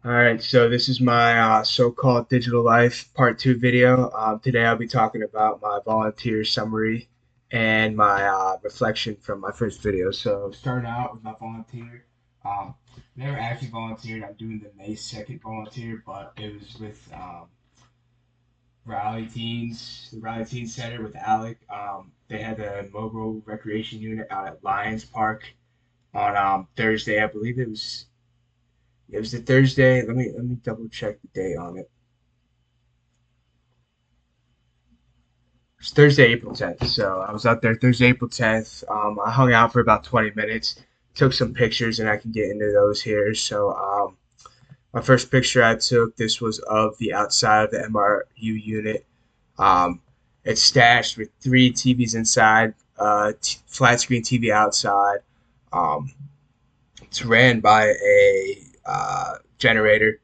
All right, so this is my so-called digital life part two video. Today I'll be talking about my volunteer summary and my reflection from my first video. So starting out with my volunteer, um, never actually volunteered. I'm doing the May 2nd volunteer, but it was with Raleigh Teens, the Raleigh Teens Center with Alec. They had a mobile recreation unit out at Lions Park on Thursday. I believe it was the Thursday. Let me double check the date on it. It's Thursday, April 10th. So I was out there Thursday, April 10th. I hung out for about 20 minutes, took some pictures, and I can get into those here. So my first picture I took, this was of the outside of the MRU unit. Um, it's stashed with three TVs inside, flat screen TV outside. Um, it's ran by a generator,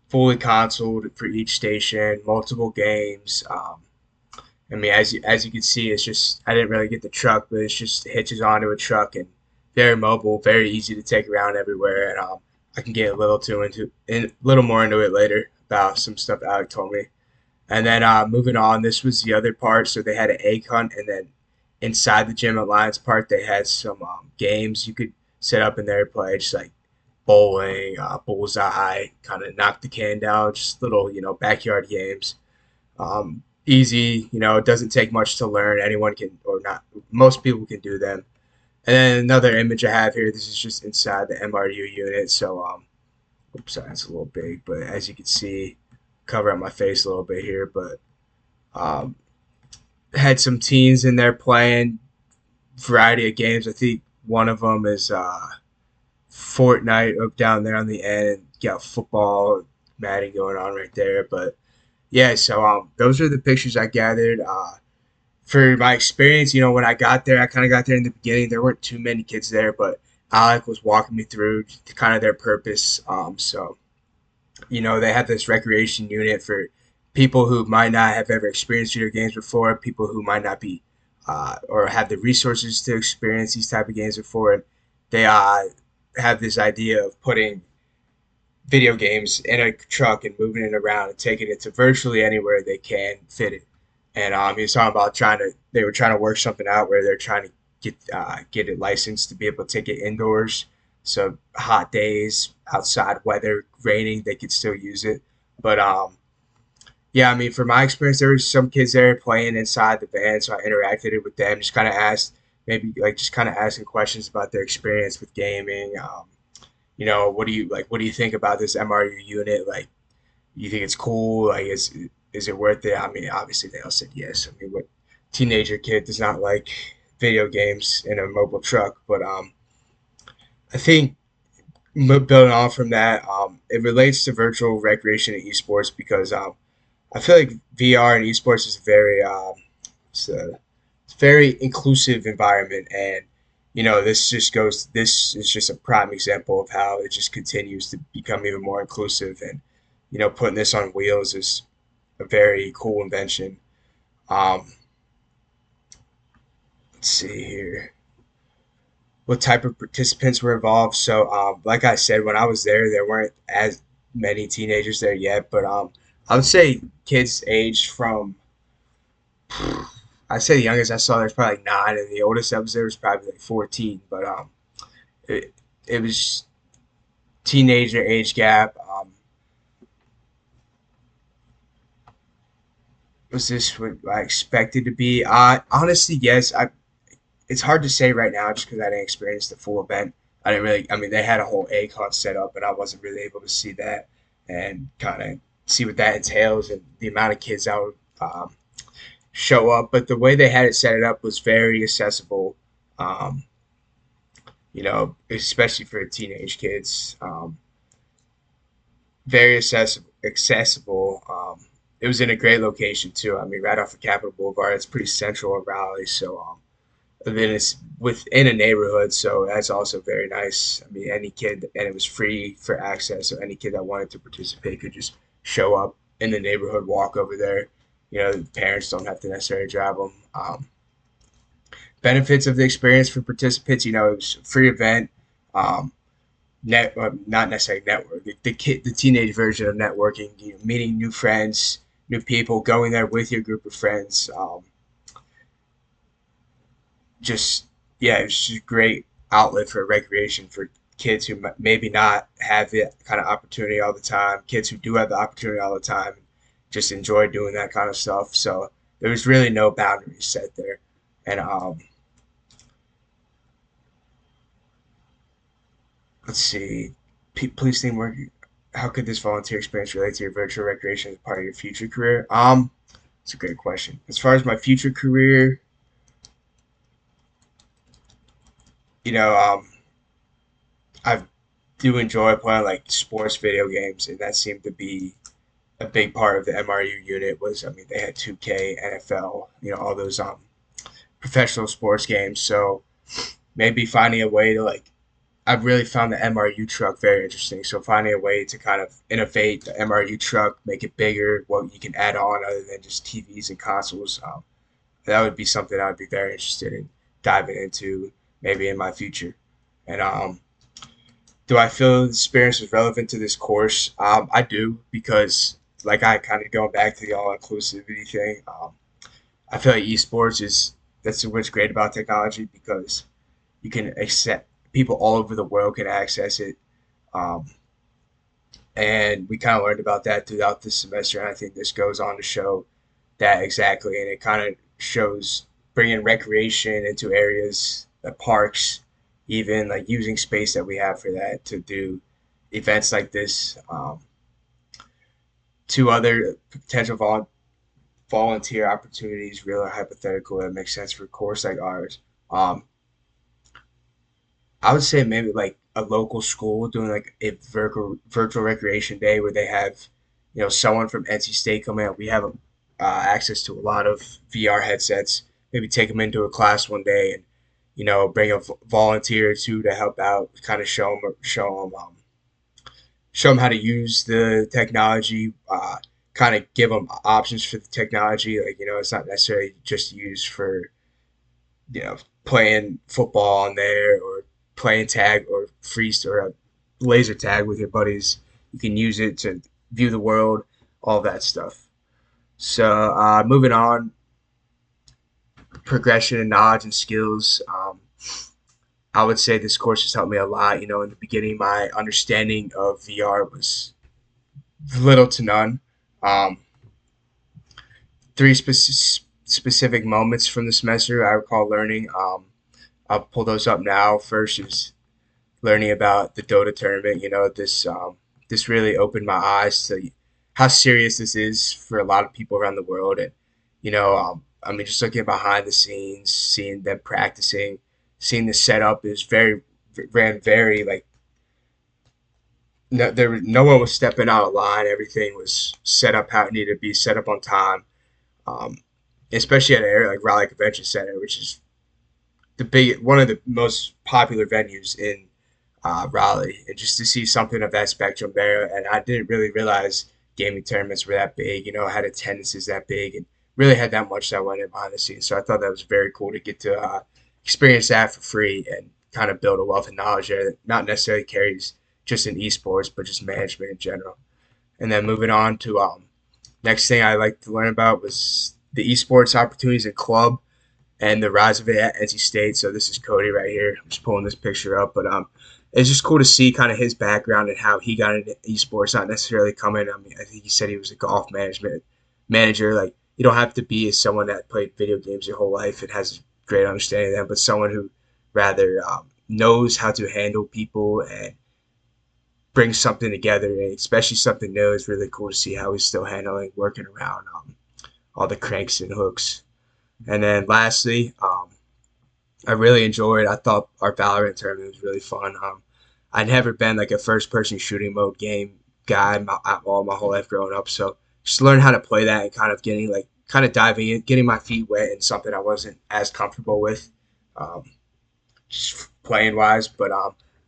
fully consoled for each station, multiple games. I mean, as you can see, it's just I didn't really get the truck, but it's just hitches onto a truck and very mobile, very easy to take around everywhere. And I can get a little more into it later about some stuff Alec told me. And then moving on, this was the other part. So they had an egg hunt, and then inside the gym at Lions Park, they had some games you could set up in there to play, just like bowling, bullseye, kind of knock the can down, just little backyard games. Easy, it doesn't take much to learn. Anyone can, or not, most people can do them. And then another image I have here, this is just inside the MRU unit. So, oops, sorry, it's a little big, but as you can see, cover up my face a little bit here, but um, had some teens in there playing variety of games. I think one of them is Fortnite up down there on the end, and got football, Madden going on right there. But yeah, so those are the pictures I gathered. For my experience, when I got there, I kind of got there in the beginning. There weren't too many kids there, but Alec was walking me through kind of their purpose. So they have this recreation unit for people who might not have ever experienced video games before, people who might not be or have the resources to experience these type of games before. And they have this idea of putting video games in a truck and moving it around and taking it to virtually anywhere they can fit it. And he was talking about they were trying to work something out where they're trying to get it licensed to be able to take it indoors. So hot days, outside weather, raining, they could still use it. But yeah, I mean, from my experience, there was some kids there playing inside the van, so I interacted with them, just kind of asked, maybe like just kind of asking questions about their experience with gaming. What do you like? What do you think about this MRU unit? Like, you think it's cool? Like, is it worth it? I mean, obviously they all said yes. I mean, what teenager kid does not like video games in a mobile truck? But I think building on from that, it relates to virtual recreation and esports because I feel like VR and esports is it's a very inclusive environment, and this is just a prime example of how it just continues to become even more inclusive. And putting this on wheels is a very cool invention. um let's see here, what type of participants were involved. So like I said, when I was there weren't as many teenagers there yet, but I would say kids aged from, I'd say the youngest I saw there was probably like 9, and the oldest I was there was probably like 14. But it, it was teenager age gap. Was this what I expected to be? Honestly, yes. It's hard to say right now just because I didn't experience the full event. I didn't really. I mean, they had a whole ACON set up, and I wasn't really able to see that and kind of see what that entails and the amount of kids that would show up. But the way they had it set it up was very accessible. Um, especially for teenage kids. Very accessible. It was in a great location too. I mean, right off of Capitol Boulevard. It's pretty central in Raleigh, so and then it's within a neighborhood, so that's also very nice. I mean, any kid, and it was free for access, so any kid that wanted to participate could just show up in the neighborhood, walk over there. The parents don't have to necessarily drive them. Benefits of the experience for participants, it was a free event. Um, not necessarily network, the teenage version of networking, meeting new friends, new people, going there with your group of friends. Just yeah, it's just a great outlet for recreation for kids who maybe not have the kind of opportunity all the time. Kids who do have the opportunity all the time just enjoy doing that kind of stuff. So there was really no boundaries set there, and let's see. Please think more. How could this volunteer experience relate to your virtual recreation as part of your future career? It's a great question. As far as my future career, you know, I do enjoy playing like sports video games, and that seemed to be a big part of the MRU unit. Was I mean they had 2K, NFL, all those professional sports games. So maybe finding a way to like I've really found the MRU truck very interesting. So finding a way to kind of innovate the MRU truck, make it bigger, what you can add on other than just TVs and consoles. That would be something I would be very interested in diving into maybe in my future. And do I feel the experience is relevant to this course? I do because like I kind of going back to the all inclusivity thing. I feel like esports is that's what's great about technology because you can accept people all over the world can access it. Um, and we kind of learned about that throughout this semester. And I think this goes on to show that exactly. And it kind of shows bringing recreation into areas, the parks, even like using space that we have for that to do events like this. Two other potential volunteer opportunities, real or hypothetical, that makes sense for a course like ours. Um, I would say maybe like a local school doing like a virtual recreation day where they have, someone from NC State come in. We have access to a lot of VR headsets. Maybe take them into a class one day and, bring a volunteer or two to help out, kind of show them how to use the technology. Kind of give them options for the technology. Like it's not necessarily just used for playing football on there or playing tag or freeze or a laser tag with your buddies. You can use it to view the world, all that stuff. So moving on, progression in knowledge and skills. I would say this course has helped me a lot. In the beginning, my understanding of VR was little to none. Um, three specific moments from the semester I recall learning. I'll pull those up now. First is learning about the Dota tournament. This really opened my eyes to how serious this is for a lot of people around the world, and I mean, just looking behind the scenes, seeing them practicing, seeing the setup is ran very like no one was stepping out of line. Everything was set up how it needed to be set up on time. Um, Especially at an area like Raleigh Convention Center, which is the big one of the most popular venues in Raleigh, and just to see something of that spectrum there. And I didn't really realize gaming tournaments were that big. Had attendances that big, and really had that much that went in behind the scenes. So I thought that was very cool to get to experience that for free and kind of build a wealth of knowledge there that not necessarily carries just in esports, but just management in general. And then moving on to next thing I like to learn about was the esports opportunities in club and the rise of it at NC State. So this is Cody right here. I'm just pulling this picture up, but it's just cool to see kind of his background and how he got into esports. Not necessarily coming. I mean, I think he said he was a golf management manager. Like you don't have to be someone that played video games your whole life and has a great understanding of them, but someone who rather knows how to handle people and bring something together, and especially something new. It's really cool to see how he's still handling working around all the cranks and hooks. And then lastly, I really enjoyed. I thought our Valorant tournament was really fun. I'd never been like a first-person shooting mode game guy all my whole life growing up, so just learn how to play that and kind of diving in, getting my feet wet in something I wasn't as comfortable with, um, just playing wise. But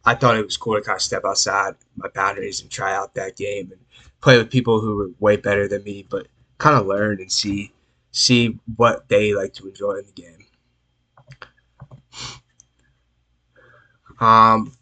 I thought it was cool to kind of step outside my boundaries and try out that game and play with people who were way better than me, but kind of learn and see what they like to enjoy in the game. Um,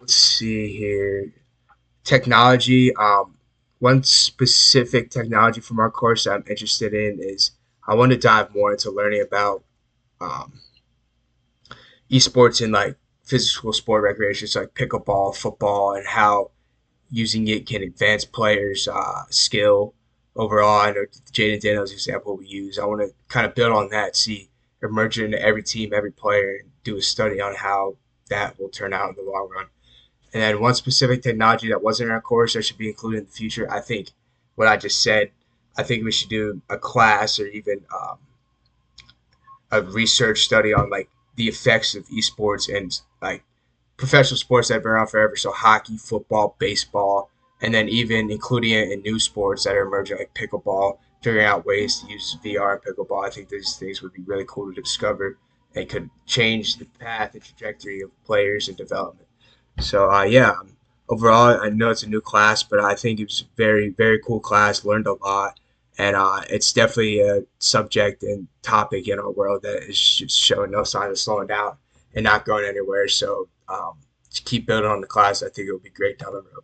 let's see here. Technology. One specific technology from our course that I'm interested in is I want to dive more into learning about um, esports and like physical sport recreations like pickleball, football, and how using it can advance players' skill overall. I know Jaden Daniels' example we use. I want to kind of build on that, see it merge it into every team, every player, and do a study on how that will turn out in the long run. And then one specific technology that wasn't in our course that should be included in the future, I think what I just said, I think we should do a class or even a research study on like the effects of esports and like professional sports that have been around forever. So hockey, football, baseball, and then even including it in new sports that are emerging like pickleball, figuring out ways to use VR and pickleball. I think these things would be really cool to discover and could change the path and trajectory of players and development. So yeah, overall, I know it's a new class, but I think it was a very, very cool class. Learned a lot, and it's definitely a subject and topic in our world that is just showing no sign of slowing down and not going anywhere. So to keep building on the class, I think it will be great down the road.